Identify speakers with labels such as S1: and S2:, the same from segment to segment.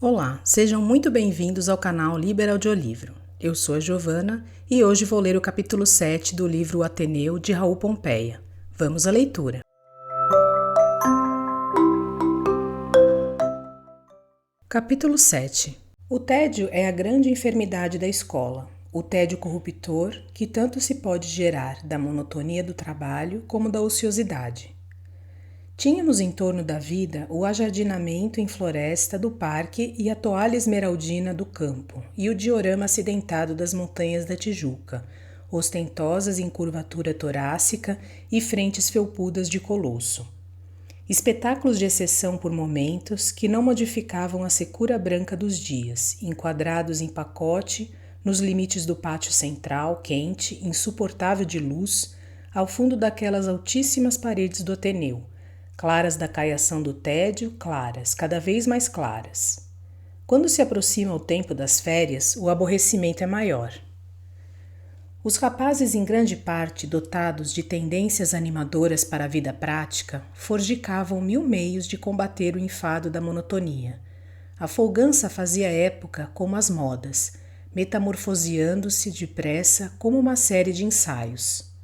S1: Olá, sejam muito bem-vindos ao canal Liber Audiolivro. Eu sou a Giovana e hoje vou ler o capítulo 7 do livro O Ateneu, de Raul Pompeia. Vamos à leitura. Capítulo 7. O tédio é a grande enfermidade da escola, o tédio corruptor que tanto se pode gerar da monotonia do trabalho como da ociosidade. Tínhamos em torno da vida o ajardinamento em floresta do parque e a toalha esmeraldina do campo e o diorama acidentado das montanhas da Tijuca, ostentosas em curvatura torácica e frentes felpudas de colosso. Espetáculos de exceção por momentos que não modificavam a secura branca dos dias, enquadrados em pacote nos limites do pátio central, quente, insuportável de luz, ao fundo daquelas altíssimas paredes do Ateneu, claras da caiação do tédio, claras, cada vez mais claras. Quando se aproxima o tempo das férias, o aborrecimento é maior. Os rapazes, em grande parte dotados de tendências animadoras para a vida prática, forjicavam 1000 meios de combater o enfado da monotonia. A folgança fazia época como as modas, metamorfoseando-se depressa como uma série de ensaios.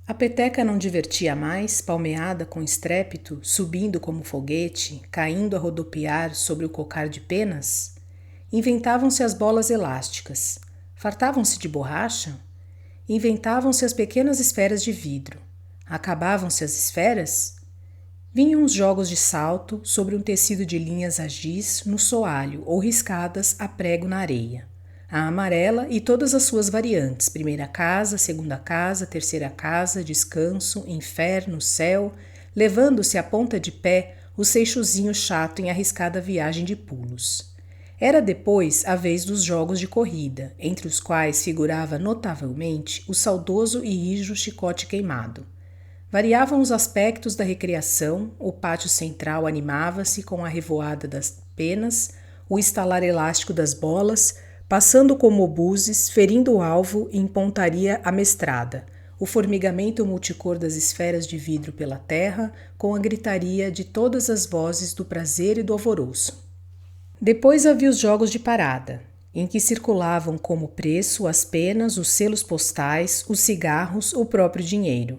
S1: A peteca não divertia mais, palmeada com estrépito, subindo como foguete, caindo a rodopiar sobre o cocar de penas? Inventavam-se as bolas elásticas. Fartavam-se de borracha? Inventavam-se as pequenas esferas de vidro. Acabavam-se as esferas? Vinham os jogos de salto sobre um tecido de linhas a giz no soalho ou riscadas a prego na areia. A amarela e todas as suas variantes, primeira casa, segunda casa, terceira casa, descanso, inferno, céu, levando-se à ponta de pé o seixozinho chato em arriscada viagem de pulos. Era depois a vez dos jogos de corrida, entre os quais figurava notavelmente o saudoso e rijo chicote queimado. Variavam os aspectos da recreação, o pátio central animava-se com a revoada das penas, o estalar elástico das bolas, passando como obuses, ferindo o alvo em pontaria amestrada, o formigamento multicor das esferas de vidro pela terra, com a gritaria de todas as vozes do prazer e do alvoroço. Depois havia os jogos de parada, em que circulavam como preço as penas, os selos postais, os cigarros, o próprio dinheiro.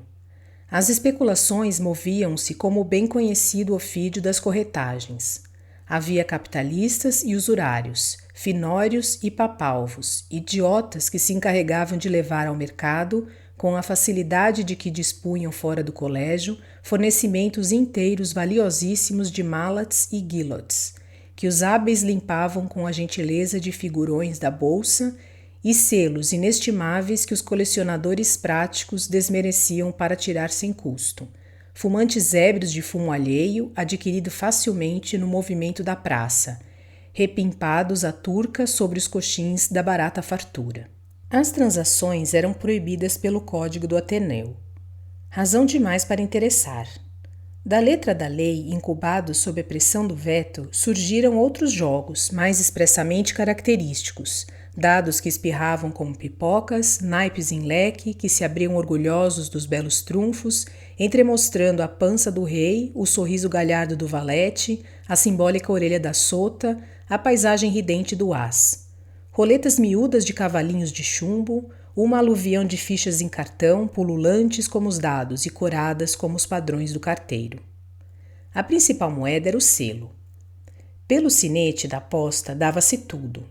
S1: As especulações moviam-se como o bem conhecido ofídio das corretagens. Havia capitalistas e usurários, finórios e papalvos, idiotas que se encarregavam de levar ao mercado, com a facilidade de que dispunham fora do colégio, fornecimentos inteiros valiosíssimos de malats e guillots, que os hábeis limpavam com a gentileza de figurões da bolsa, e selos inestimáveis que os colecionadores práticos desmereciam para tirar sem custo. Fumantes ébrios de fumo alheio, adquirido facilmente no movimento da praça, repimpados à turca sobre os coxins da barata fartura. As transações eram proibidas pelo Código do Ateneu. Razão demais para interessar. Da letra da lei, incubados sob a pressão do veto, surgiram outros jogos, mais expressamente característicos, dados que espirravam como pipocas, naipes em leque, que se abriam orgulhosos dos belos trunfos, entremostrando a pança do rei, o sorriso galhardo do valete, a simbólica orelha da sota, a paisagem ridente do as. Roletas miúdas de cavalinhos de chumbo, uma aluvião de fichas em cartão, pululantes como os dados e coradas como os padrões do carteiro. A principal moeda era o selo. Pelo sinete da aposta dava-se tudo.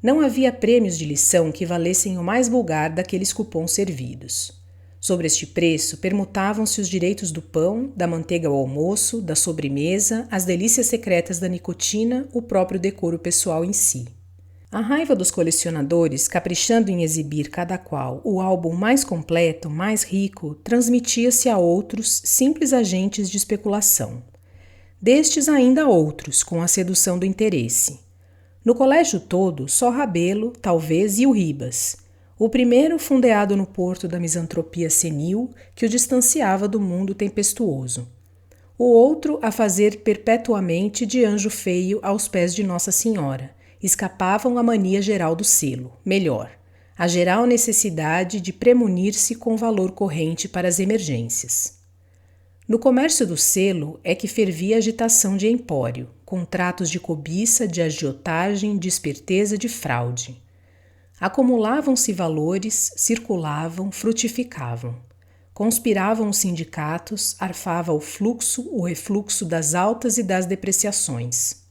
S1: Não havia prêmios de lição que valessem o mais vulgar daqueles cupons servidos. Sobre este preço permutavam-se os direitos do pão, da manteiga ao almoço, da sobremesa, as delícias secretas da nicotina, o próprio decoro pessoal em si. A raiva dos colecionadores, caprichando em exibir cada qual o álbum mais completo, mais rico, transmitia-se a outros simples agentes de especulação. Destes ainda outros, com a sedução do interesse. No colégio todo, só Rabelo, talvez, e o Ribas. O primeiro fundeado no porto da misantropia senil, que o distanciava do mundo tempestuoso. O outro a fazer perpetuamente de anjo feio aos pés de Nossa Senhora. Escapavam à mania geral do selo, melhor, a geral necessidade de premunir-se com valor corrente para as emergências. No comércio do selo é que fervia a agitação de empório, contratos de cobiça, de agiotagem, de esperteza, de fraude. Acumulavam-se valores, circulavam, frutificavam. Conspiravam os sindicatos, arfava o fluxo, o refluxo das altas e das depreciações.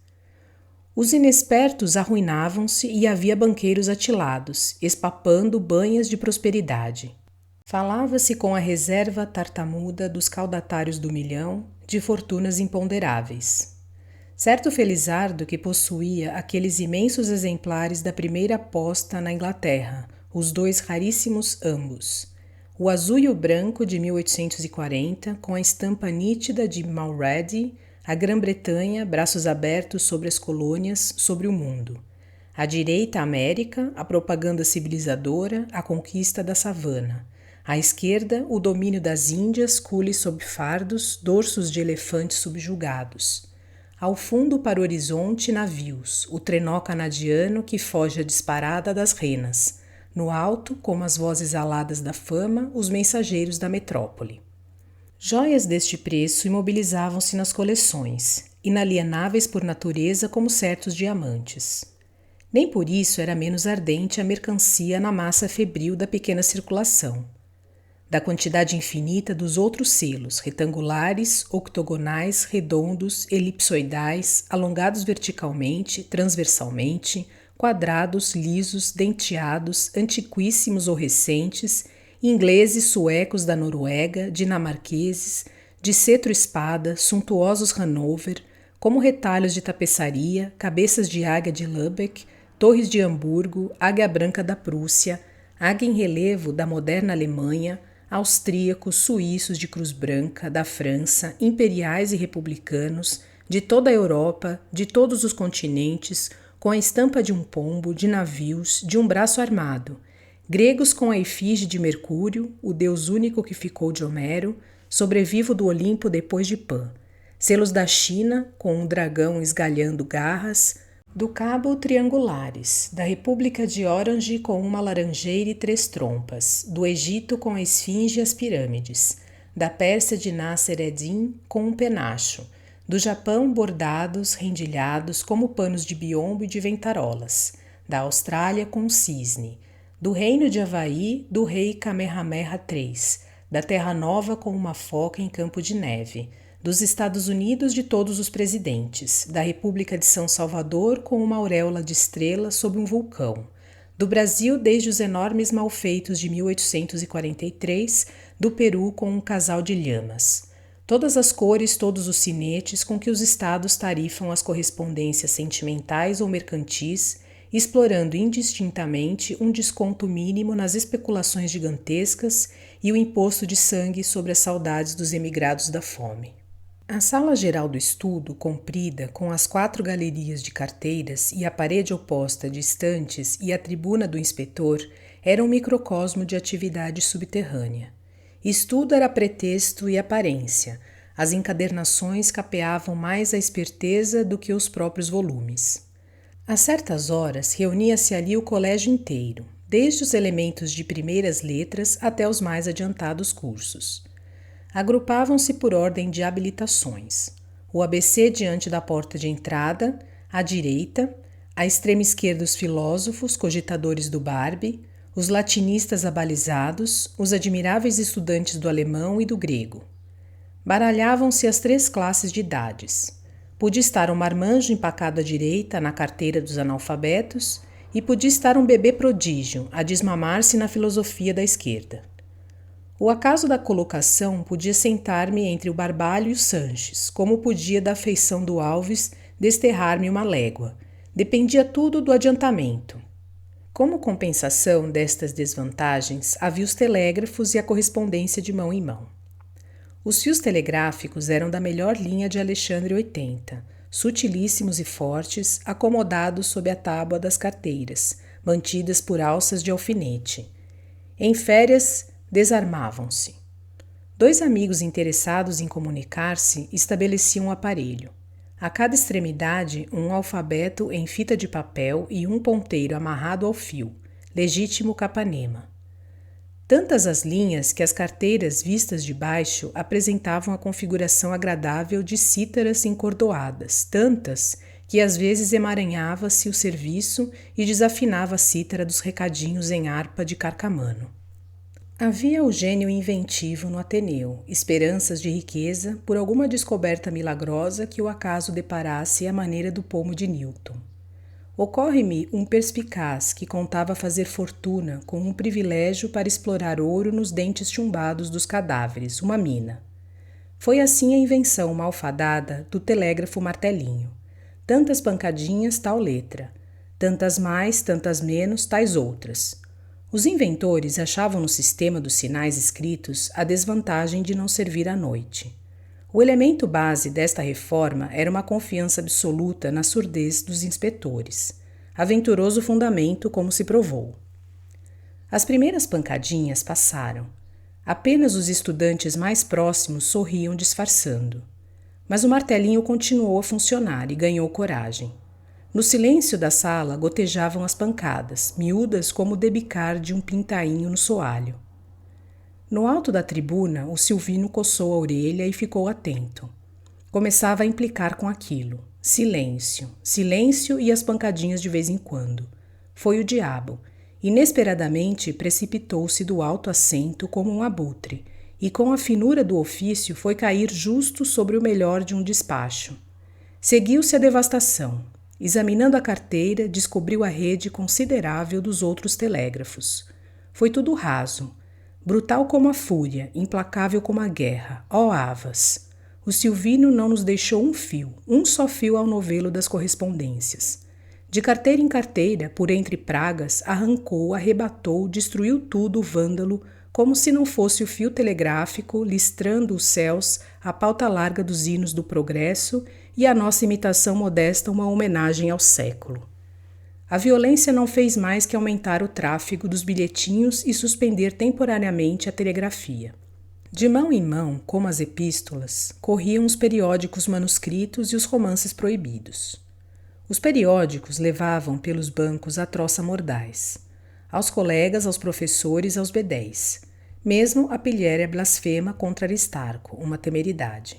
S1: Os inexpertos arruinavam-se e havia banqueiros atilados, espapando banhas de prosperidade. Falava-se com a reserva tartamuda dos caudatários do milhão, de fortunas imponderáveis. Certo felizardo que possuía aqueles imensos exemplares da primeira aposta na Inglaterra, os dois raríssimos ambos, o azul e o branco de 1840, com a estampa nítida de Mulready, a Grã-Bretanha, braços abertos sobre as colônias, sobre o mundo. À direita, a América, a propaganda civilizadora, a conquista da savana. À esquerda, o domínio das Índias, cules sob fardos, dorsos de elefantes subjugados. Ao fundo, para o horizonte, navios, o trenó canadiano que foge à disparada das renas. No alto, como as vozes aladas da fama, os mensageiros da metrópole. Joias deste preço imobilizavam-se nas coleções, inalienáveis por natureza como certos diamantes. Nem por isso era menos ardente a mercancia na massa febril da pequena circulação. Da quantidade infinita dos outros selos, retangulares, octogonais, redondos, elipsoidais, alongados verticalmente, transversalmente, quadrados, lisos, denteados, antiquíssimos ou recentes, ingleses, suecos da Noruega, dinamarqueses, de cetro-espada, suntuosos Hanover, como retalhos de tapeçaria, cabeças de águia de Lübeck, torres de Hamburgo, águia branca da Prússia, águia em relevo da moderna Alemanha, austríacos, suíços de cruz branca, da França, imperiais e republicanos, de toda a Europa, de todos os continentes, com a estampa de um pombo, de navios, de um braço armado, gregos com a efígie de Mercúrio, o deus único que ficou de Homero, sobrevivo do Olimpo depois de Pan, selos da China, com um dragão esgalhando garras, do Cabo triangulares, da República de Orange com uma laranjeira e 3 trompas, do Egito com a esfinge e as pirâmides, da Pérsia de Nasser ed-Din com um penacho, do Japão bordados, rendilhados como panos de biombo e de ventarolas, da Austrália com um cisne, do Reino de Havaí do rei Kamehameha III, da Terra Nova com uma foca em campo de neve, dos Estados Unidos de todos os presidentes, da República de São Salvador com uma auréola de estrela sob um vulcão, do Brasil desde os enormes malfeitos de 1843, do Peru com um casal de lhamas. Todas as cores, todos os cinetes com que os estados tarifam as correspondências sentimentais ou mercantis, explorando indistintamente um desconto mínimo nas especulações gigantescas e o imposto de sangue sobre as saudades dos emigrados da fome. A sala geral do estudo, comprida, com as 4 galerias de carteiras e a parede oposta de estantes e a tribuna do inspetor, era um microcosmo de atividade subterrânea. Estudo era pretexto e aparência. As encadernações capeavam mais a esperteza do que os próprios volumes. A certas horas, reunia-se ali o colégio inteiro, desde os elementos de primeiras letras até os mais adiantados cursos. Agrupavam-se por ordem de habilitações. O ABC diante da porta de entrada, à direita, à extrema esquerda os filósofos, cogitadores do Barbie, os latinistas abalizados, os admiráveis estudantes do alemão e do grego. Baralhavam-se as 3 classes de idades. Podia estar um marmanjo empacado à direita na carteira dos analfabetos e podia estar um bebê prodígio a desmamar-se na filosofia da esquerda. O acaso da colocação podia sentar-me entre o Barbalho e o Sanches, como podia da afeição do Alves desterrar-me uma légua. Dependia tudo do adiantamento. Como compensação destas desvantagens, havia os telégrafos e a correspondência de mão em mão. Os fios telegráficos eram da melhor linha de Alexandre 80, sutilíssimos e fortes, acomodados sob a tábua das carteiras, mantidas por alças de alfinete. Em férias, desarmavam-se. 2 amigos interessados em comunicar-se estabeleciam um aparelho. A cada extremidade, um alfabeto em fita de papel e um ponteiro amarrado ao fio, legítimo capanema. Tantas as linhas que as carteiras vistas de baixo apresentavam a configuração agradável de cítaras encordoadas, tantas que às vezes emaranhava-se o serviço e desafinava a cítara dos recadinhos em harpa de carcamano. Havia o gênio inventivo no Ateneu, esperanças de riqueza por alguma descoberta milagrosa que o acaso deparasse à maneira do pomo de Newton. Ocorre-me um perspicaz que contava fazer fortuna com um privilégio para explorar ouro nos dentes chumbados dos cadáveres, uma mina. Foi assim a invenção malfadada do telégrafo martelinho. Tantas pancadinhas, tal letra. Tantas mais, tantas menos, tais outras. Os inventores achavam no sistema dos sinais escritos a desvantagem de não servir à noite. O elemento base desta reforma era uma confiança absoluta na surdez dos inspetores. Aventuroso fundamento, como se provou. As primeiras pancadinhas passaram. Apenas os estudantes mais próximos sorriam disfarçando. Mas o martelinho continuou a funcionar e ganhou coragem. No silêncio da sala gotejavam as pancadas, miúdas como o debicar de um pintainho no soalho. No alto da tribuna, o Silvino coçou a orelha e ficou atento. Começava a implicar com aquilo. Silêncio, silêncio e as pancadinhas de vez em quando. Foi o diabo. Inesperadamente precipitou-se do alto assento como um abutre, e com a finura do ofício foi cair justo sobre o melhor de um despacho. Seguiu-se a devastação. Examinando a carteira, descobriu a rede considerável dos outros telégrafos. Foi tudo raso. Brutal como a fúria, implacável como a guerra. Ó Havas! O Silvino não nos deixou um fio, um só fio ao novelo das correspondências. De carteira em carteira, por entre pragas, arrancou, arrebatou, destruiu tudo o vândalo, como se não fosse o fio telegráfico, listrando os céus, a pauta larga dos hinos do progresso e a nossa imitação modesta uma homenagem ao século. A violência não fez mais que aumentar o tráfego dos bilhetinhos e suspender temporariamente a telegrafia. De mão em mão, como as epístolas, corriam os periódicos manuscritos e os romances proibidos. Os periódicos levavam pelos bancos a troça mordaz. Aos colegas, aos professores, aos bedéis. Mesmo a pilhéria blasfema contra Aristarco, uma temeridade.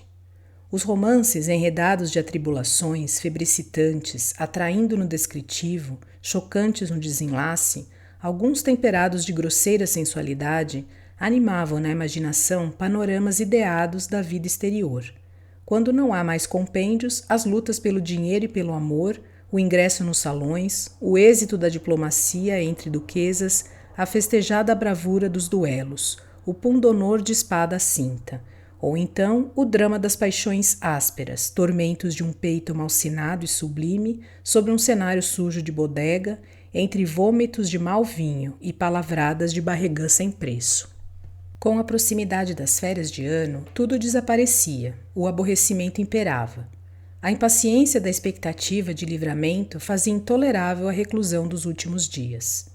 S1: Os romances enredados de atribulações, febricitantes, atraindo no descritivo, chocantes no desenlace, alguns temperados de grosseira sensualidade, animavam na imaginação panoramas ideados da vida exterior. Quando não há mais compêndios, as lutas pelo dinheiro e pelo amor, o ingresso nos salões, o êxito da diplomacia entre duquesas, a festejada bravura dos duelos, o pundonor de espada à cinta, ou então o drama das paixões ásperas, tormentos de um peito malsinado e sublime sobre um cenário sujo de bodega, entre vômitos de mau vinho e palavradas de barrigã sem preço. Com a proximidade das férias de ano, tudo desaparecia, o aborrecimento imperava. A impaciência da expectativa de livramento fazia intolerável a reclusão dos últimos dias.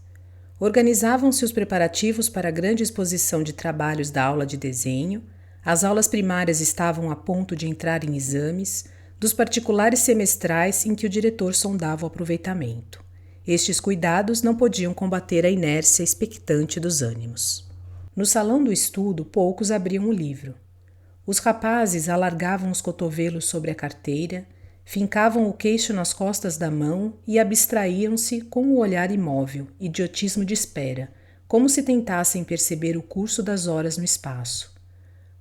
S1: Organizavam-se os preparativos para a grande exposição de trabalhos da aula de desenho. As aulas primárias estavam a ponto de entrar em exames, dos particulares semestrais em que o diretor sondava o aproveitamento. Estes cuidados não podiam combater a inércia expectante dos ânimos. No salão do estudo, poucos abriam o livro. Os rapazes alargavam os cotovelos sobre a carteira, fincavam o queixo nas costas da mão e abstraíam-se com o olhar imóvel, idiotismo de espera, como se tentassem perceber o curso das horas no espaço.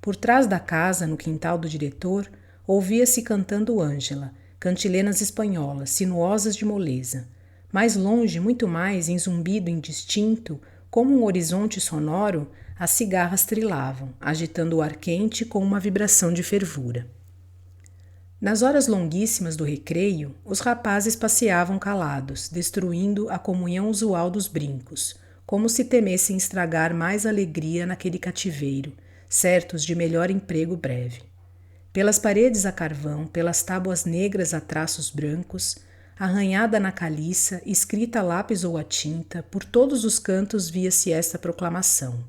S1: Por trás da casa, no quintal do diretor, ouvia-se cantando Ângela, cantilenas espanholas, sinuosas de moleza. Mais longe, muito mais, em zumbido indistinto, como um horizonte sonoro, as cigarras trilavam, agitando o ar quente com uma vibração de fervura. Nas horas longuíssimas do recreio, os rapazes passeavam calados, destruindo a comunhão usual dos brincos, como se temessem estragar mais alegria naquele cativeiro, certos de melhor emprego breve. Pelas paredes a carvão, pelas tábuas negras a traços brancos, arranhada na caliça, escrita a lápis ou a tinta, por todos os cantos via-se esta proclamação: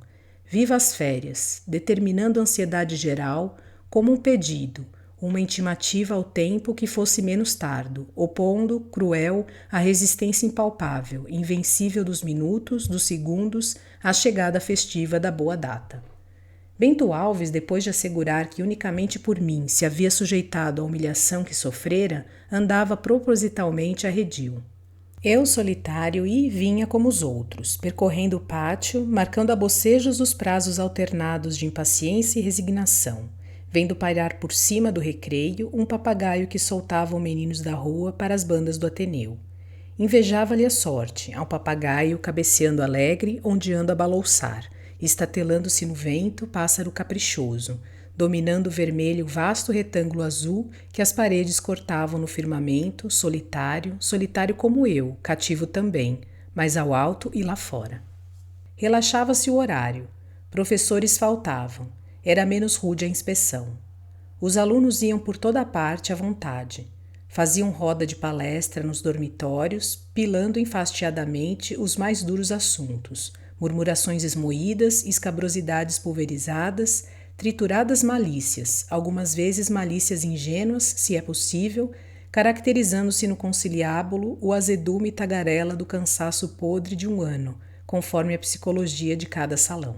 S1: viva as férias, determinando a ansiedade geral como um pedido, uma intimativa ao tempo que fosse menos tardo, opondo, cruel, a resistência impalpável, invencível dos minutos, dos segundos, à chegada festiva da boa data. Bento Alves, depois de assegurar que unicamente por mim se havia sujeitado à humilhação que sofrera, andava propositalmente arredio. Eu solitário e vinha como os outros, percorrendo o pátio, marcando a bocejos os prazos alternados de impaciência e resignação, vendo pairar por cima do recreio um papagaio que soltavam meninos da rua para as bandas do Ateneu. Invejava-lhe a sorte, ao papagaio cabeceando alegre, ondeando a balouçar, estatelando-se no vento, pássaro caprichoso, dominando o vermelho vasto retângulo azul que as paredes cortavam no firmamento, solitário, solitário como eu, cativo também, mas ao alto e lá fora. Relaxava-se o horário. Professores faltavam. Era menos rude a inspeção. Os alunos iam por toda a parte à vontade. Faziam roda de palestra nos dormitórios, pilando enfastiadamente os mais duros assuntos, murmurações esmoídas, escabrosidades pulverizadas, trituradas malícias, algumas vezes malícias ingênuas, se é possível, caracterizando-se no conciliábulo o azedume e tagarela do cansaço podre de um ano, conforme a psicologia de cada salão.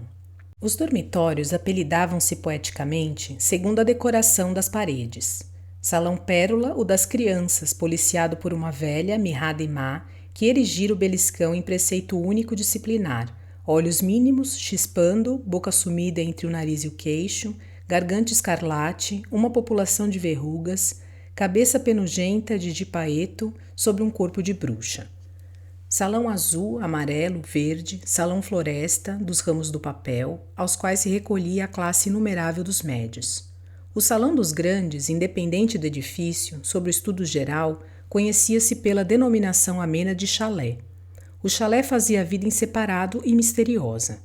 S1: Os dormitórios apelidavam-se poeticamente segundo a decoração das paredes. Salão Pérola, o das crianças, policiado por uma velha, mirrada e má, que erigira o beliscão em preceito único disciplinar, olhos mínimos, chispando, boca sumida entre o nariz e o queixo, garganta escarlate, uma população de verrugas, cabeça penugenta de dipaeto sobre um corpo de bruxa. Salão azul, amarelo, verde, salão floresta, dos ramos do papel, aos quais se recolhia a classe inumerável dos médios. O salão dos grandes, independente do edifício, sob o estudo geral, conhecia-se pela denominação amena de chalé. O chalé fazia a vida em separado e misteriosa.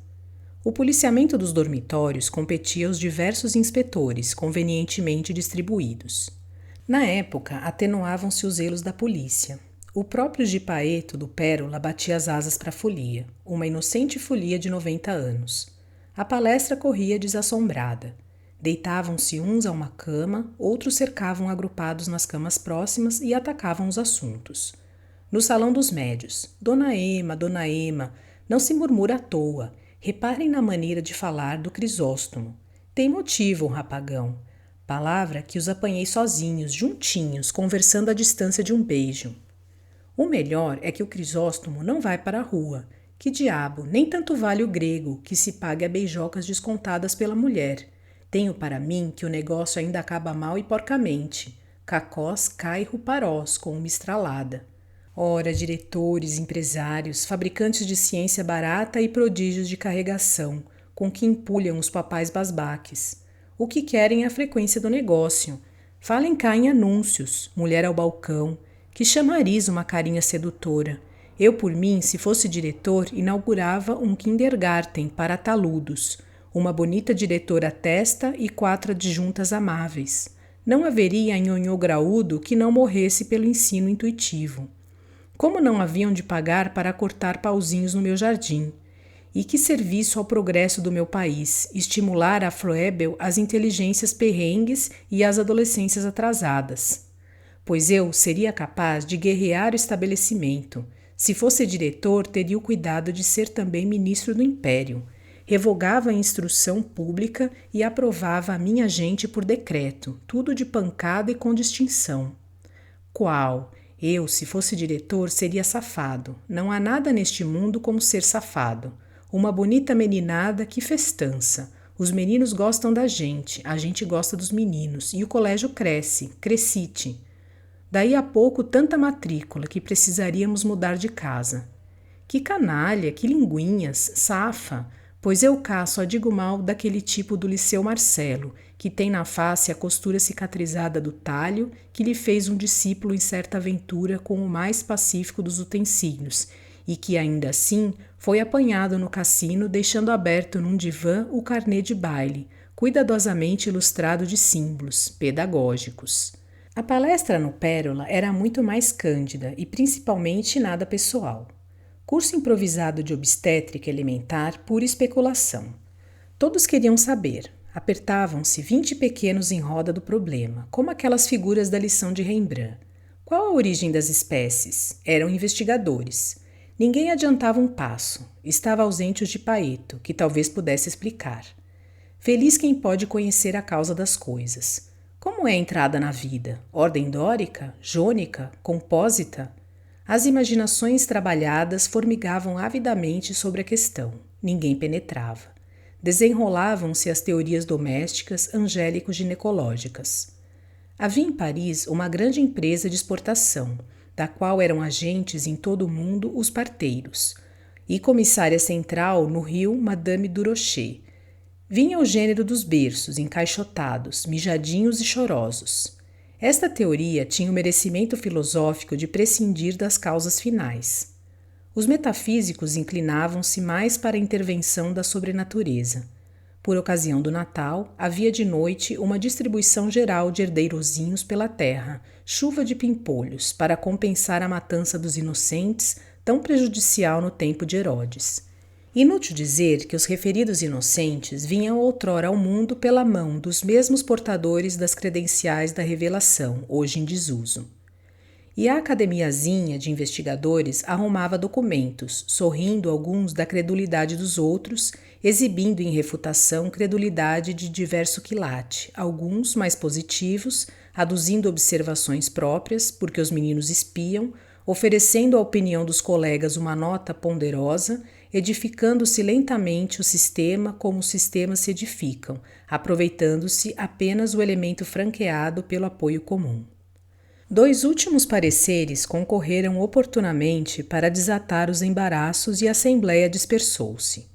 S1: O policiamento dos dormitórios competia aos diversos inspetores, convenientemente distribuídos. Na época, atenuavam-se os zelos da polícia. O próprio Gipaeto do Pérola batia as asas para a folia, uma inocente folia de 90 anos. A palestra corria desassombrada. Deitavam-se uns a uma cama, outros cercavam agrupados nas camas próximas e atacavam os assuntos. No salão dos médios, Dona Ema, não se murmura à toa. Reparem na maneira de falar do Crisóstomo. Tem motivo, rapagão. Palavra que os apanhei sozinhos, juntinhos, conversando à distância de um beijo. O melhor é que o Crisóstomo não vai para a rua. Que diabo, nem tanto vale o grego, que se pague a beijocas descontadas pela mulher. Tenho para mim que o negócio ainda acaba mal e porcamente. Cacós cai ruparós, com uma estralada. Ora, diretores, empresários, fabricantes de ciência barata e prodígios de carregação, com que empulham os papais basbaques. O que querem é a frequência do negócio. Falem cá em anúncios, mulher ao balcão, que chamariz uma carinha sedutora. Eu, por mim, se fosse diretor, inaugurava um kindergarten para taludos, uma bonita diretora testa e 4 adjuntas amáveis. Não haveria nhonhô graúdo que não morresse pelo ensino intuitivo. Como não haviam de pagar para cortar pauzinhos no meu jardim? E que serviço ao progresso do meu país, estimular a Froebel as inteligências perrengues e as adolescências atrasadas. Pois eu seria capaz de guerrear o estabelecimento. Se fosse diretor, teria o cuidado de ser também ministro do Império. Revogava a instrução pública e aprovava a minha gente por decreto, tudo de pancada e com distinção. Qual? Eu, se fosse diretor, seria safado. Não há nada neste mundo como ser safado. Uma bonita meninada, que festança. Os meninos gostam da gente, a gente gosta dos meninos, e o colégio cresce, crescite. Daí a pouco tanta matrícula que precisaríamos mudar de casa. Que canalha, que linguinhas, safa, pois eu cá só digo mal daquele tipo do Liceu Marcelo, que tem na face a costura cicatrizada do talho que lhe fez um discípulo em certa aventura com o mais pacífico dos utensílios, e que ainda assim foi apanhado no cassino deixando aberto num divã o carnê de baile, cuidadosamente ilustrado de símbolos pedagógicos. A palestra no Pérola era muito mais cândida e principalmente nada pessoal. Curso improvisado de obstétrica elementar, pura especulação. Todos queriam saber. Apertavam-se 20 pequenos em roda do problema, como aquelas figuras da lição de Rembrandt. Qual a origem das espécies? Eram investigadores. Ninguém adiantava um passo. Estava ausente o de Paeto, que talvez pudesse explicar. Feliz quem pode conhecer a causa das coisas. Como é a entrada na vida? Ordem dórica? Jônica? Compósita? As imaginações trabalhadas formigavam avidamente sobre a questão. Ninguém penetrava. Desenrolavam-se as teorias domésticas angélico-ginecológicas. Havia em Paris uma grande empresa de exportação, da qual eram agentes em todo o mundo os parteiros, e comissária central no Rio Madame Durocher. Vinha o gênero dos berços, encaixotados, mijadinhos e chorosos. Esta teoria tinha o merecimento filosófico de prescindir das causas finais. Os metafísicos inclinavam-se mais para a intervenção da sobrenatureza. Por ocasião do Natal, havia de noite uma distribuição geral de herdeirozinhos pela terra, chuva de pimpolhos, para compensar a matança dos inocentes, tão prejudicial no tempo de Herodes. Inútil dizer que os referidos inocentes vinham outrora ao mundo pela mão dos mesmos portadores das credenciais da revelação, hoje em desuso. E a academiazinha de investigadores arrumava documentos, sorrindo alguns da credulidade dos outros, exibindo em refutação credulidade de diverso quilate, alguns mais positivos, aduzindo observações próprias, porque os meninos espiam, oferecendo à opinião dos colegas uma nota ponderosa, edificando-se lentamente o sistema como os sistemas se edificam, aproveitando-se apenas o elemento franqueado pelo apoio comum. 2 últimos pareceres concorreram oportunamente para desatar os embaraços e a assembleia dispersou-se.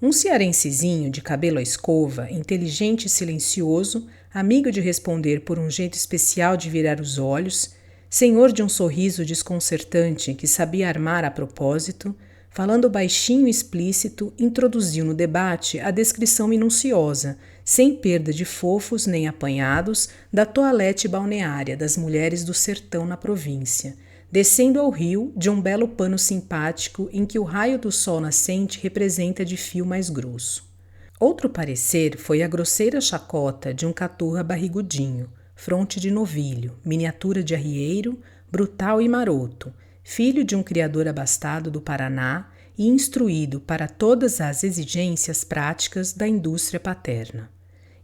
S1: Um cearensezinho de cabelo à escova, inteligente e silencioso, amigo de responder por um jeito especial de virar os olhos, senhor de um sorriso desconcertante que sabia armar a propósito, falando baixinho e explícito, introduziu no debate a descrição minuciosa, sem perda de fofos nem apanhados, da toalete balneária das mulheres do sertão na província, descendo ao rio de um belo pano simpático em que o raio do sol nascente representa de fio mais grosso. Outro parecer foi a grosseira chacota de um caturra barrigudinho, fronte de novilho, miniatura de arrieiro, brutal e maroto, filho de um criador abastado do Paraná e instruído para todas as exigências práticas da indústria paterna.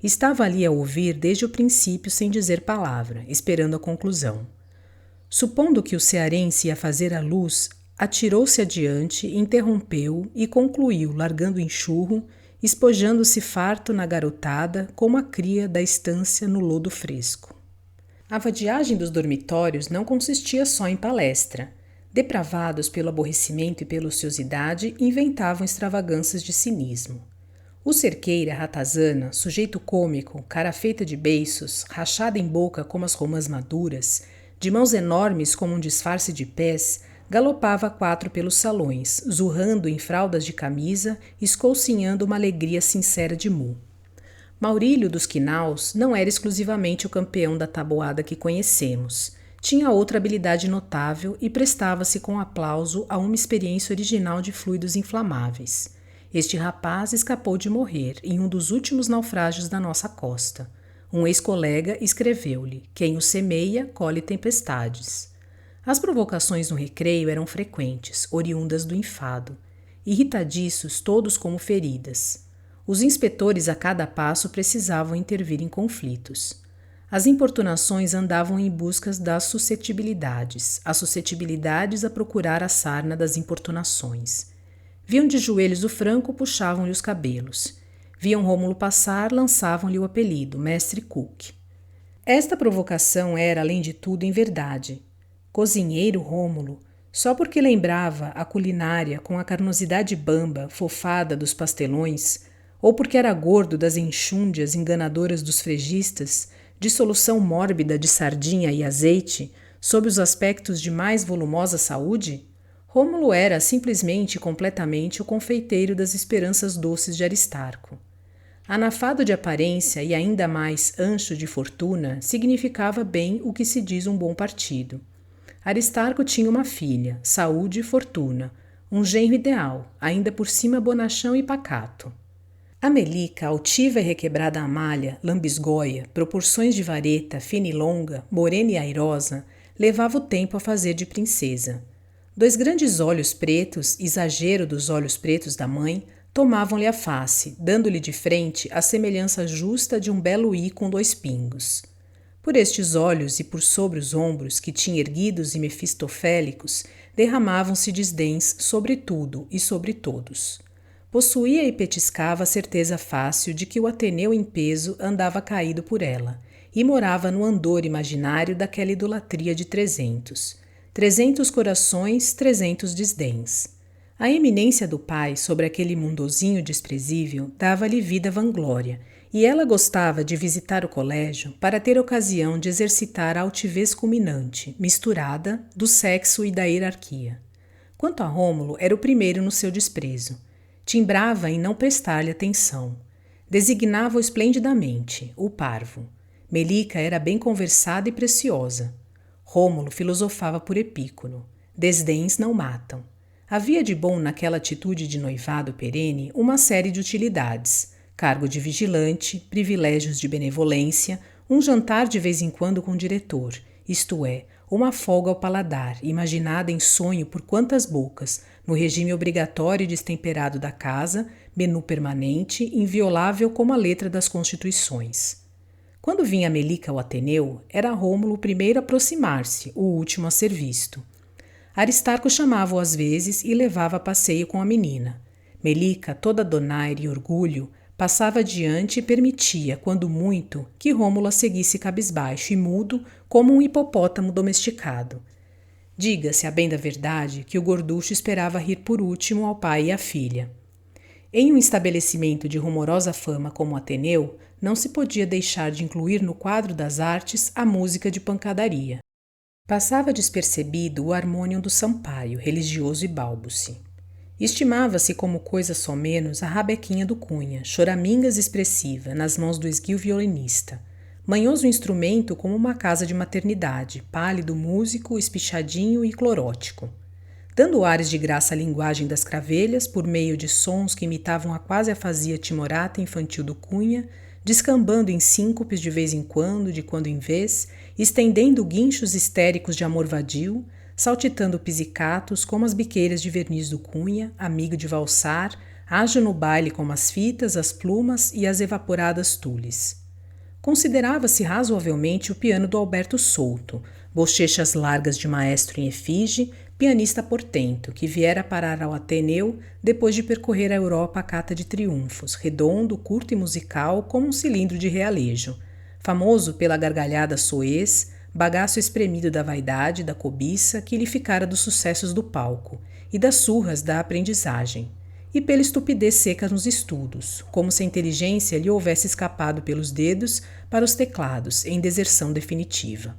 S1: Estava ali a ouvir desde o princípio sem dizer palavra, esperando a conclusão. Supondo que o cearense ia fazer a luz, atirou-se adiante, interrompeu e concluiu, largando o enxurro, espojando-se farto na garotada como a cria da estância no lodo fresco. A vadiagem dos dormitórios não consistia só em palestra. Depravados pelo aborrecimento e pela ociosidade, inventavam extravagâncias de cinismo. O cerqueira ratazana, sujeito cômico, cara feita de beiços, rachada em boca como as romãs maduras, de mãos enormes como um disfarce de pés, galopava a 4 pelos salões, zurrando em fraldas de camisa, escolcinhando uma alegria sincera de mu. Maurílio dos Quinaus não era exclusivamente o campeão da tabuada que conhecemos. Tinha outra habilidade notável e prestava-se com aplauso a uma experiência original de fluidos inflamáveis. Este rapaz escapou de morrer em um dos últimos naufrágios da nossa costa. Um ex-colega escreveu-lhe: quem o semeia, colhe tempestades. As provocações no recreio eram frequentes, oriundas do enfado. Irritadiços, todos como feridas. Os inspetores a cada passo precisavam intervir em conflitos. As importunações andavam em busca das suscetibilidades, as suscetibilidades a procurar a sarna das importunações. Viam de joelhos o Franco, puxavam-lhe os cabelos. Viam Rômulo passar, lançavam-lhe o apelido, Mestre Cook. Esta provocação era, além de tudo, em verdade. Cozinheiro Rômulo, só porque lembrava a culinária com a carnosidade bamba, fofada dos pastelões, ou porque era gordo das enxúndias enganadoras dos fregistas, dissolução mórbida de sardinha e azeite, sob os aspectos de mais volumosa saúde? Rômulo era simplesmente e completamente o confeiteiro das esperanças doces de Aristarco. Anafado de aparência e ainda mais ancho de fortuna, significava bem o que se diz um bom partido. Aristarco tinha uma filha, saúde e fortuna, um genro ideal, ainda por cima bonachão e pacato. A Melica, altiva e requebrada Amália, lambisgóia, proporções de vareta, fina e longa, morena e airosa, levava o tempo a fazer de princesa. 2 grandes olhos pretos, exagero dos olhos pretos da mãe, tomavam-lhe a face, dando-lhe de frente a semelhança justa de um belo i com 2 pingos. Por estes olhos e por sobre os ombros, que tinha erguidos e mefistofélicos, derramavam-se desdéns sobre tudo e sobre todos. Possuía e petiscava a certeza fácil de que o Ateneu em peso andava caído por ela, e morava no andor imaginário daquela idolatria de 300. 300 corações, 300 desdéns. A eminência do pai sobre aquele mundozinho desprezível dava-lhe vida vanglória, e ela gostava de visitar o colégio para ter ocasião de exercitar a altivez culminante, misturada, do sexo e da hierarquia. Quanto a Rômulo, era o primeiro no seu desprezo. Timbrava em não prestar-lhe atenção. Designava-o esplendidamente, o parvo. Melica era bem conversada e preciosa. Rômulo filosofava por Epícoro. Desdéns não matam. Havia de bom naquela atitude de noivado perene uma série de utilidades: cargo de vigilante, privilégios de benevolência, um jantar de vez em quando com o diretor, isto é, uma folga ao paladar, imaginada em sonho por quantas bocas, no regime obrigatório e destemperado da casa, menu permanente, inviolável como a letra das constituições. Quando vinha Melica ao Ateneu, era Rômulo o primeiro a aproximar-se, o último a ser visto. Aristarco chamava-o às vezes e levava a passeio com a menina. Melica, toda donaire e orgulho, passava adiante e permitia, quando muito, que Rômulo a seguisse cabisbaixo e mudo como um hipopótamo domesticado. Diga-se, a bem da verdade, que o gorducho esperava rir por último ao pai e à filha. Em um estabelecimento de rumorosa fama como o Ateneu, não se podia deixar de incluir no quadro das artes a música de pancadaria. Passava despercebido o harmônio do Sampaio, religioso e bálbuce. Estimava-se como coisa só menos a rabequinha do Cunha, choramingas expressiva, nas mãos do esguio violinista. Manhoso instrumento como uma casa de maternidade, pálido músico, espichadinho e clorótico. Dando ares de graça à linguagem das cravelhas, por meio de sons que imitavam a quase afasia timorata infantil do Cunha, descambando em síncopes de quando em vez, estendendo guinchos histéricos de amor vadio, saltitando pisicatos como as biqueiras de verniz do Cunha, amigo de valsar, ágil no baile como as fitas, as plumas e as evaporadas tules. Considerava-se razoavelmente o piano do Alberto Souto, bochechas largas de maestro em efígie, pianista portento, que viera parar ao Ateneu depois de percorrer a Europa à cata de triunfos, redondo, curto e musical como um cilindro de realejo, famoso pela gargalhada soez, bagaço espremido da vaidade, da cobiça que lhe ficara dos sucessos do palco e das surras da aprendizagem, e pela estupidez seca nos estudos, como se a inteligência lhe houvesse escapado pelos dedos para os teclados em deserção definitiva.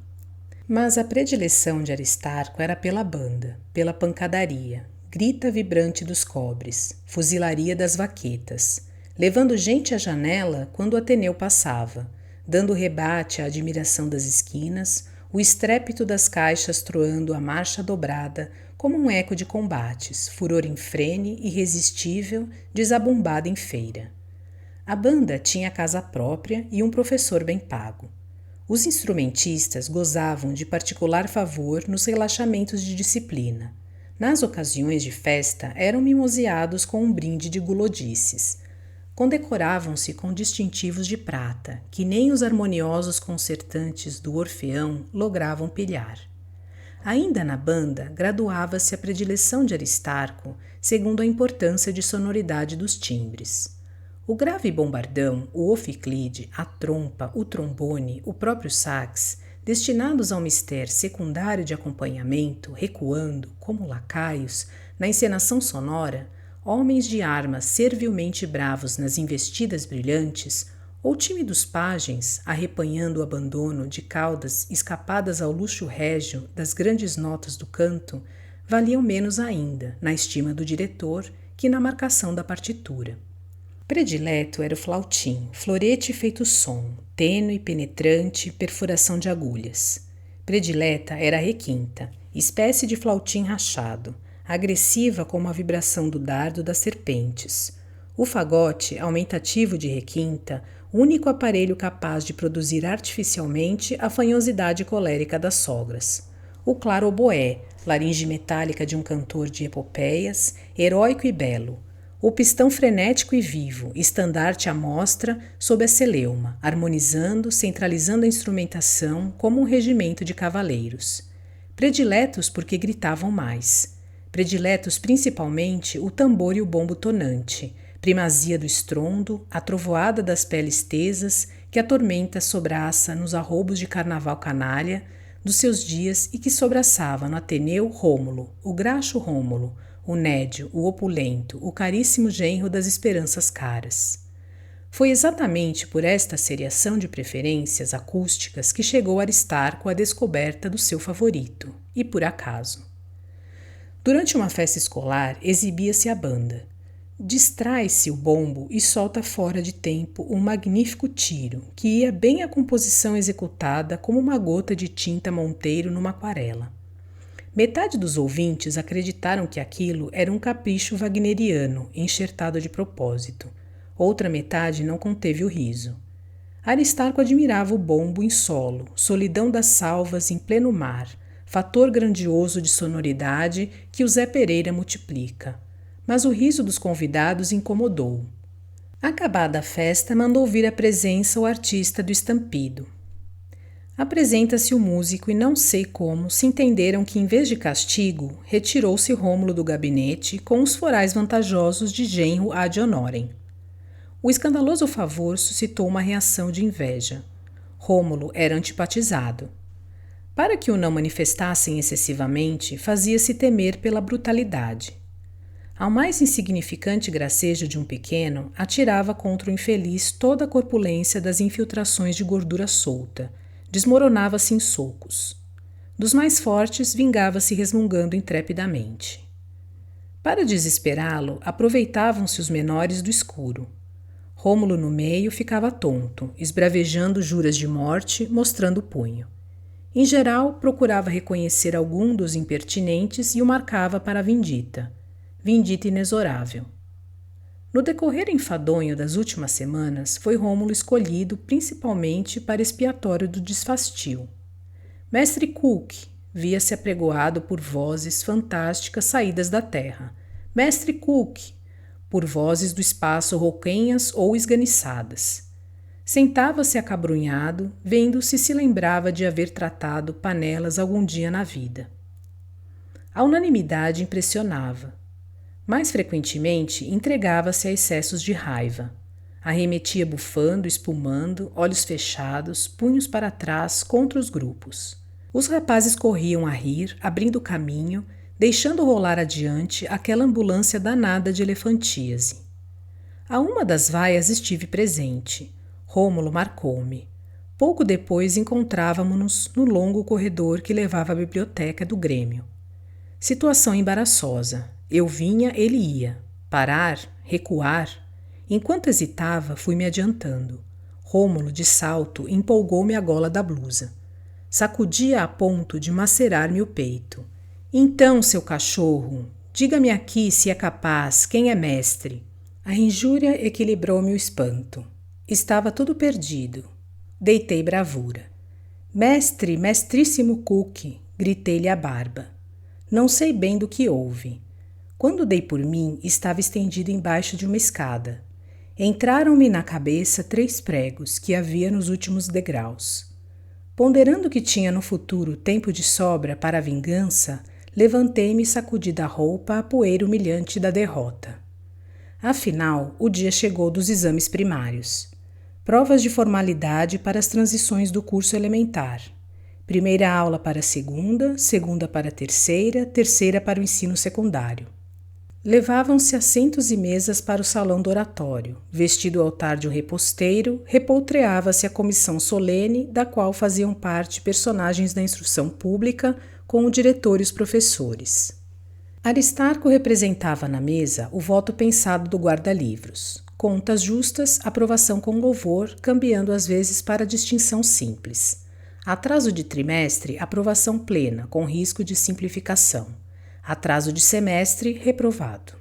S1: Mas a predileção de Aristarco era pela banda, pela pancadaria, grita vibrante dos cobres, fuzilaria das vaquetas, levando gente à janela quando o Ateneu passava, dando rebate à admiração das esquinas, o estrépito das caixas troando a marcha dobrada como um eco de combates, furor infrene, irresistível, desabombada em feira. A banda tinha casa própria e um professor bem pago. Os instrumentistas gozavam de particular favor nos relaxamentos de disciplina. Nas ocasiões de festa eram mimoseados com um brinde de gulodices. Condecoravam-se com distintivos de prata, que nem os harmoniosos concertantes do Orfeão logravam pilhar. Ainda na banda, graduava-se a predileção de Aristarco, segundo a importância de sonoridade dos timbres. O grave bombardão, o oficlide, a trompa, o trombone, o próprio sax, destinados ao mister secundário de acompanhamento, recuando, como lacaios, na encenação sonora, homens de armas servilmente bravos nas investidas brilhantes, ou tímidos pajens arrepanhando o abandono de caudas escapadas ao luxo régio das grandes notas do canto, valiam menos ainda na estima do diretor que na marcação da partitura. Predileto era o flautim, florete feito som, tênue, penetrante, perfuração de agulhas. Predileta era a requinta, espécie de flautim rachado, agressiva como a vibração do dardo das serpentes. O fagote, aumentativo de requinta, único aparelho capaz de produzir artificialmente a fanhosidade colérica das sogras. O claro oboé, laringe metálica de um cantor de epopeias, heróico e belo. O pistão frenético e vivo, estandarte à mostra sob a celeuma, harmonizando, centralizando a instrumentação como um regimento de cavaleiros. Prediletos porque gritavam mais. Prediletos principalmente o tambor e o bombo tonante, primazia do estrondo, a trovoada das peles tesas que a tormenta sobraça nos arrobos de carnaval canalha dos seus dias e que sobraçava no Ateneu Rômulo, o graxo Rômulo, o nédio, o opulento, o caríssimo genro das esperanças caras. Foi exatamente por esta seriação de preferências acústicas que chegou Aristarco à descoberta do seu favorito, e por acaso. Durante uma festa escolar, exibia-se a banda. Distrai-se o bombo e solta fora de tempo um magnífico tiro, que ia bem à composição executada como uma gota de tinta monteiro numa aquarela. Metade dos ouvintes acreditaram que aquilo era um capricho wagneriano, enxertado de propósito. Outra metade não conteve o riso. Aristarco admirava o bombo em solo, solidão das salvas em pleno mar, fator grandioso de sonoridade que o Zé Pereira multiplica. Mas o riso dos convidados incomodou. Acabada a festa, mandou vir à presença o artista do estampido. Apresenta-se o músico e não sei como se entenderam que, em vez de castigo, retirou-se Rômulo do gabinete com os forais vantajosos de genro ad honorem. O escandaloso favor suscitou uma reação de inveja. Rômulo era antipatizado. Para que o não manifestassem excessivamente, fazia-se temer pela brutalidade. Ao mais insignificante gracejo de um pequeno, atirava contra o infeliz toda a corpulência das infiltrações de gordura solta, desmoronava-se em socos. Dos mais fortes, vingava-se resmungando intrepidamente. Para desesperá-lo, aproveitavam-se os menores do escuro. Rômulo no meio ficava tonto, esbravejando juras de morte, mostrando o punho. Em geral, procurava reconhecer algum dos impertinentes e o marcava para a vindita inexorável. No decorrer enfadonho das últimas semanas, foi Rômulo escolhido principalmente para expiatório do desfastio. Mestre Cook via-se apregoado por vozes fantásticas saídas da terra. Mestre Cook, por vozes do espaço rouquenhas ou esganiçadas. Sentava-se acabrunhado, vendo se lembrava de haver tratado panelas algum dia na vida. A unanimidade impressionava. Mais frequentemente, entregava-se a excessos de raiva. Arremetia bufando, espumando, olhos fechados, punhos para trás contra os grupos. Os rapazes corriam a rir, abrindo caminho, deixando rolar adiante aquela ambulância danada de elefantíase. A uma das vaias estive presente. Rômulo marcou-me. Pouco depois encontrávamo-nos no longo corredor que levava à biblioteca do Grêmio. Situação embaraçosa. Eu vinha, ele ia. Parar, recuar. Enquanto hesitava, fui-me adiantando. Rômulo, de salto, empolgou-me a gola da blusa. Sacudia a ponto de macerar-me o peito. Então, seu cachorro, diga-me aqui se é capaz, quem é mestre? A injúria equilibrou-me o espanto. Estava tudo perdido. Deitei bravura. Mestre, mestríssimo Cook, gritei-lhe à barba. Não sei bem do que houve. Quando dei por mim, estava estendido embaixo de uma escada. Entraram-me na cabeça 3 pregos que havia nos últimos degraus. Ponderando que tinha no futuro tempo de sobra para a vingança, levantei-me e sacudi da roupa a poeira humilhante da derrota. Afinal, o dia chegou dos exames primários. Provas de formalidade para as transições do curso elementar. Primeira aula para a segunda, segunda para a terceira, terceira para o ensino secundário. Levavam-se assentos e mesas para o salão do oratório. Vestido ao altar de um reposteiro, repoltreava-se a comissão solene, da qual faziam parte personagens da instrução pública, com o diretor e os professores. Aristarco representava na mesa o voto pensado do guarda-livros. Contas justas, aprovação com louvor, cambiando às vezes para distinção simples. Atraso de trimestre, aprovação plena, com risco de simplificação. Atraso de semestre, reprovado.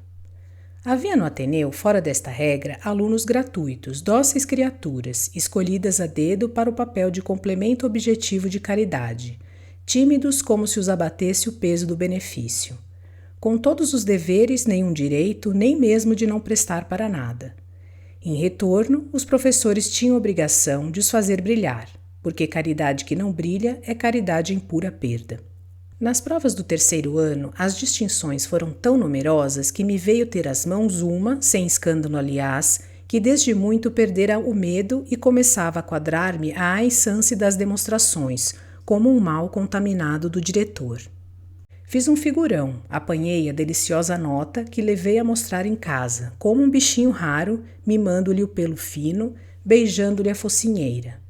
S1: Havia no Ateneu, fora desta regra, alunos gratuitos, dóceis criaturas, escolhidas a dedo para o papel de complemento objetivo de caridade, tímidos como se os abatesse o peso do benefício. Com todos os deveres, nenhum direito, nem mesmo de não prestar para nada. Em retorno, os professores tinham obrigação de os fazer brilhar, porque caridade que não brilha é caridade em pura perda. Nas provas do terceiro ano, as distinções foram tão numerosas que me veio ter às mãos uma, sem escândalo aliás, que desde muito perdera o medo e começava a quadrar-me a aissance das demonstrações, como um mal contaminado do diretor. Fiz um figurão, apanhei a deliciosa nota que levei a mostrar em casa, como um bichinho raro, mimando-lhe o pelo fino, beijando-lhe a focinheira.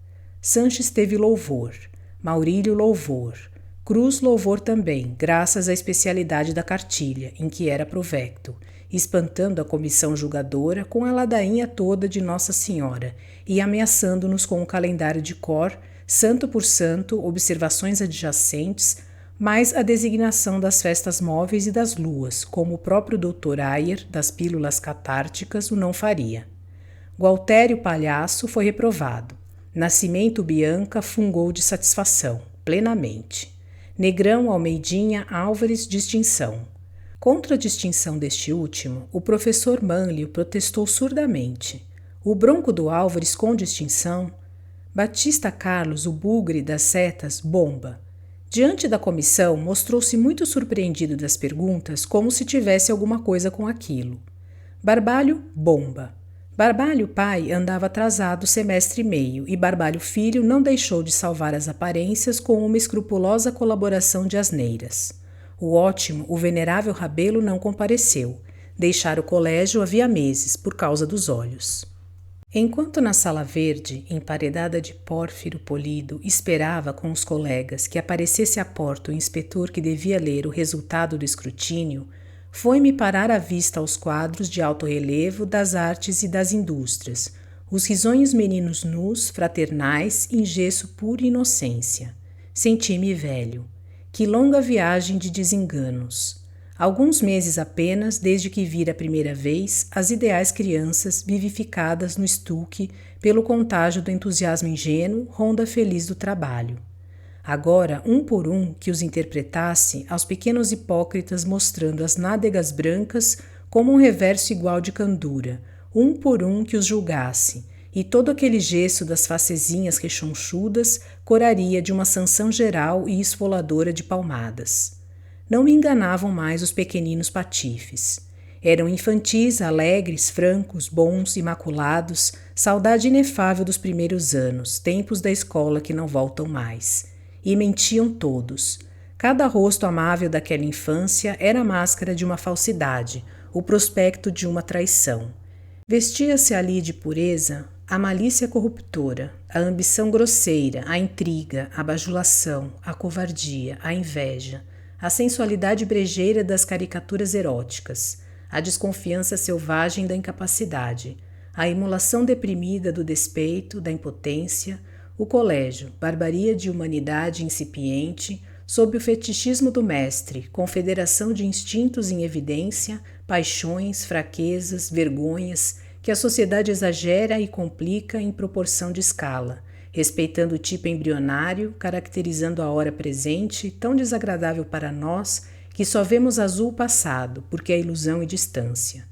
S1: Sanches teve louvor, Maurílio louvor, Cruz louvor também, graças à especialidade da cartilha, em que era provecto, espantando a comissão julgadora com a ladainha toda de Nossa Senhora e ameaçando-nos com o calendário de cor, santo por santo, observações adjacentes, mais a designação das festas móveis e das luas, como o próprio Dr. Ayer, das pílulas catárticas, o não faria. Gualtério Palhaço foi reprovado. Nascimento Bianca fungou de satisfação, plenamente. Negrão Almeidinha Álvares, distinção. Contra a distinção deste último, o professor Manlio protestou surdamente. O bronco do Álvares com distinção. Batista Carlos, o bugre das setas, bomba. Diante da comissão, mostrou-se muito surpreendido das perguntas, como se tivesse alguma coisa com aquilo. Barbalho, bomba. Barbalho pai andava atrasado semestre e meio e Barbalho filho não deixou de salvar as aparências com uma escrupulosa colaboração de asneiras. O ótimo, o venerável Rabelo não compareceu. Deixara o colégio havia meses, por causa dos olhos. Enquanto na sala verde, emparedada de pórfiro polido, esperava com os colegas que aparecesse à porta o inspetor que devia ler o resultado do escrutínio, foi-me parar a vista aos quadros de alto relevo das artes e das indústrias, os risonhos meninos nus, fraternais, em gesso pura inocência. Senti-me velho. Que longa viagem de desenganos. Alguns meses apenas desde que vira a primeira vez as ideais crianças vivificadas no estuque pelo contágio do entusiasmo ingênuo, ronda feliz do trabalho. Agora, um por um, que os interpretasse aos pequenos hipócritas mostrando as nádegas brancas como um reverso igual de candura, um por um que os julgasse, e todo aquele gesso das facezinhas rechonchudas coraria de uma sanção geral e esfoladora de palmadas. Não me enganavam mais os pequeninos patifes. Eram infantis, alegres, francos, bons, imaculados, saudade inefável dos primeiros anos, tempos da escola que não voltam mais. E mentiam todos. Cada rosto amável daquela infância era a máscara de uma falsidade, o prospecto de uma traição. Vestia-se ali de pureza a malícia corruptora, a ambição grosseira, a intriga, a bajulação, a covardia, a inveja, a sensualidade brejeira das caricaturas eróticas, a desconfiança selvagem da incapacidade, a emulação deprimida do despeito, da impotência, o colégio, barbaria de humanidade incipiente, sob o fetichismo do mestre, confederação de instintos em evidência, paixões, fraquezas, vergonhas, que a sociedade exagera e complica em proporção de escala, respeitando o tipo embrionário, caracterizando a hora presente, tão desagradável para nós que só vemos azul passado, porque a ilusão é distância.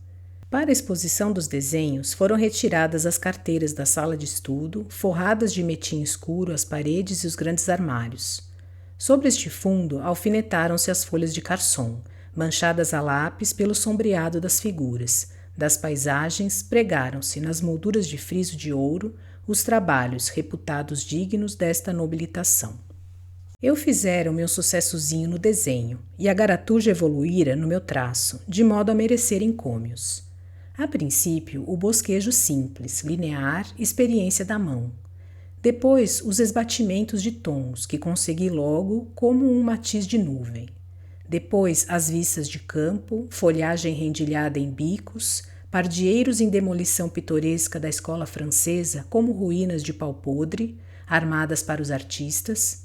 S1: Para a exposição dos desenhos, foram retiradas as carteiras da sala de estudo, forradas de metim escuro as paredes e os grandes armários. Sobre este fundo, alfinetaram-se as folhas de carson, manchadas a lápis pelo sombreado das figuras. Das paisagens, pregaram-se, nas molduras de friso de ouro, os trabalhos reputados dignos desta nobilitação. Eu fizera o meu sucessozinho no desenho, e a garatuja evoluíra no meu traço, de modo a merecer encômios. A princípio, o bosquejo simples, linear, experiência da mão. Depois, os esbatimentos de tons, que consegui logo como um matiz de nuvem. Depois, as vistas de campo, folhagem rendilhada em bicos, pardieiros em demolição pitoresca da escola francesa como ruínas de pau podre, armadas para os artistas.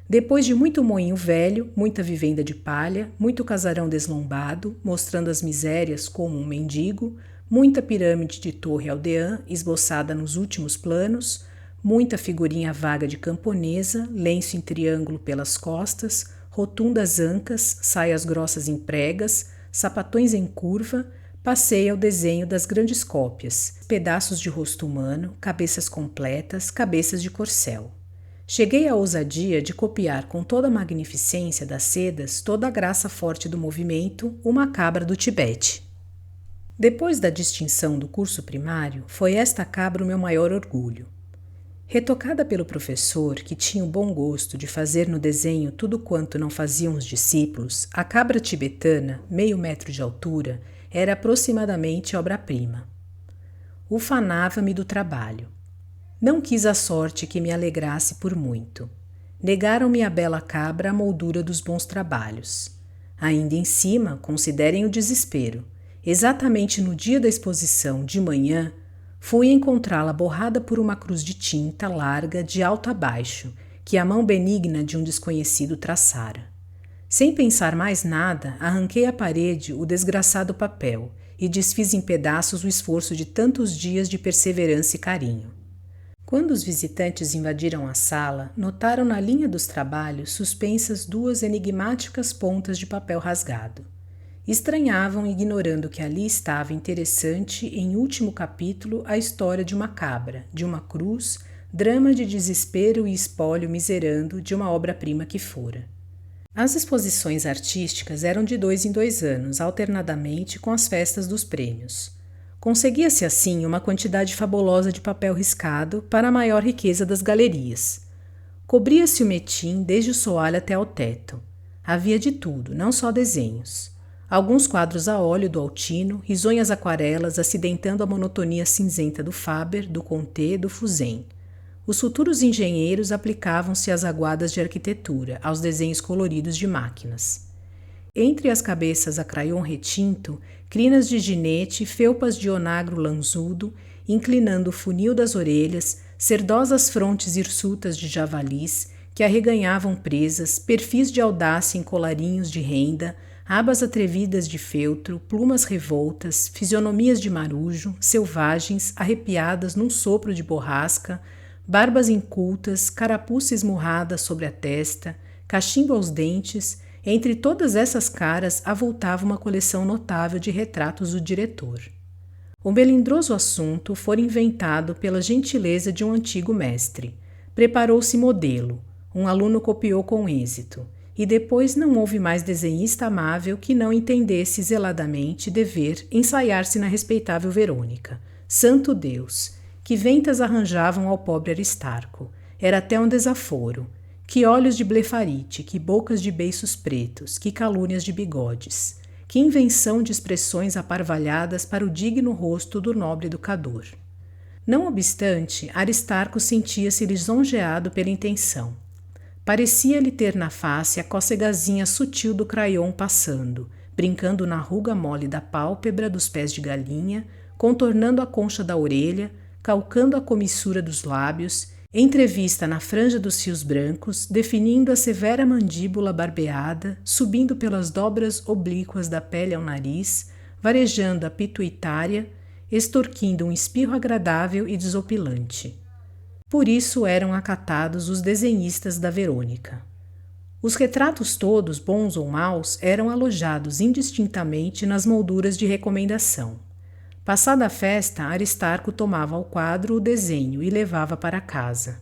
S1: Depois de muito moinho velho, muita vivenda de palha, muito casarão deslombado, mostrando as misérias como um mendigo, muita pirâmide de torre aldeã esboçada nos últimos planos, muita figurinha vaga de camponesa, lenço em triângulo pelas costas, rotundas ancas, saias grossas em pregas, sapatões em curva, passei ao desenho das grandes cópias, pedaços de rosto humano, cabeças completas, cabeças de corcel. Cheguei à ousadia de copiar com toda a magnificência das sedas, toda a graça forte do movimento, uma cabra do Tibete. Depois da distinção do curso primário, foi esta cabra o meu maior orgulho. Retocada pelo professor, que tinha o bom gosto de fazer no desenho tudo quanto não faziam os discípulos, a cabra tibetana, 0,5 metro de altura, era aproximadamente obra-prima. Ufanava-me do trabalho. Não quis a sorte que me alegrasse por muito. Negaram-me a bela cabra a moldura dos bons trabalhos. Ainda em cima, considerem o desespero. Exatamente no dia da exposição, de manhã, fui encontrá-la borrada por uma cruz de tinta larga de alto a baixo, que a mão benigna de um desconhecido traçara. Sem pensar mais nada, arranquei à parede o desgraçado papel e desfiz em pedaços o esforço de tantos dias de perseverança e carinho. Quando os visitantes invadiram a sala, notaram na linha dos trabalhos suspensas 2 enigmáticas pontas de papel rasgado. Estranhavam, ignorando que ali estava interessante, em último capítulo, a história de uma cabra, de uma cruz, drama de desespero e espólio miserando de uma obra-prima que fora. As exposições artísticas eram de 2 em 2 anos, alternadamente com as festas dos prêmios. Conseguia-se assim uma quantidade fabulosa de papel riscado para a maior riqueza das galerias. Cobria-se o metim desde o soalho até ao teto. Havia de tudo, não só desenhos. Alguns quadros a óleo do Altino, risonhas aquarelas acidentando a monotonia cinzenta do Faber, do Conté, do Fusain. Os futuros engenheiros aplicavam-se às aguadas de arquitetura, aos desenhos coloridos de máquinas. Entre as cabeças a crayon retinto, crinas de ginete, felpas de onagro lanzudo, inclinando o funil das orelhas, cerdosas frontes hirsutas de javalis, que arreganhavam presas, perfis de audácia em colarinhos de renda, abas atrevidas de feltro, plumas revoltas, fisionomias de marujo, selvagens, arrepiadas num sopro de borrasca, barbas incultas, carapuça esmurrada sobre a testa, cachimbo aos dentes. Entre todas essas caras avultava uma coleção notável de retratos do diretor. O melindroso assunto fora inventado pela gentileza de um antigo mestre. Preparou-se modelo, um aluno copiou com êxito, e depois não houve mais desenhista amável que não entendesse zeladamente dever ensaiar-se na respeitável Verônica. Santo Deus! Que ventas arranjavam ao pobre Aristarco! Era até um desaforo. Que olhos de blefarite, que bocas de beiços pretos, que calúnias de bigodes, que invenção de expressões aparvalhadas para o digno rosto do nobre educador. Não obstante, Aristarco sentia-se lisonjeado pela intenção. Parecia-lhe ter na face a cócegazinha sutil do crayon passando, brincando na ruga mole da pálpebra dos pés de galinha, contornando a concha da orelha, calcando a comissura dos lábios, entrevista na franja dos fios brancos, definindo a severa mandíbula barbeada, subindo pelas dobras oblíquas da pele ao nariz, varejando a pituitária, extorquindo um espirro agradável e desopilante. Por isso eram acatados os desenhistas da Verônica. Os retratos todos, bons ou maus, eram alojados indistintamente nas molduras de recomendação. Passada a festa, Aristarco tomava ao quadro o desenho e levava para casa.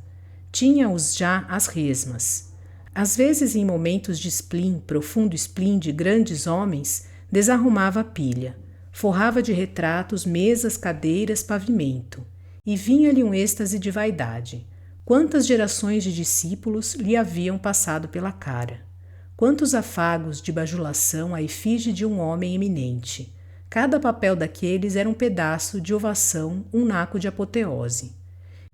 S1: Tinha-os já às resmas. Às vezes, em momentos de spleen, profundo spleen de grandes homens, desarrumava a pilha, forrava de retratos mesas, cadeiras, pavimento, e vinha-lhe um êxtase de vaidade. Quantas gerações de discípulos lhe haviam passado pela cara? Quantos afagos de bajulação à efígie de um homem eminente! Cada papel daqueles era um pedaço de ovação, um naco de apoteose.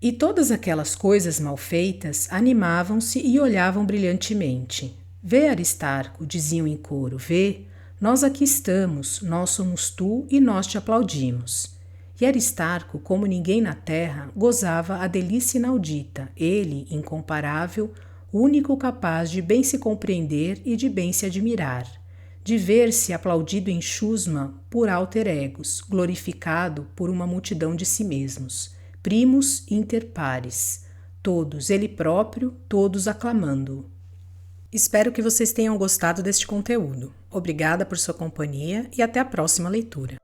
S1: E todas aquelas coisas mal feitas animavam-se e olhavam brilhantemente. Vê, Aristarco, diziam em coro, vê, nós aqui estamos, nós somos tu e nós te aplaudimos. E Aristarco, como ninguém na terra, gozava a delícia inaudita, ele, incomparável, único capaz de bem se compreender e de bem se admirar, de ver-se aplaudido em chusma por alter egos, glorificado por uma multidão de si mesmos, primos inter pares, todos ele próprio, todos aclamando-o. Espero que vocês tenham gostado deste conteúdo. Obrigada por sua companhia e até a próxima leitura.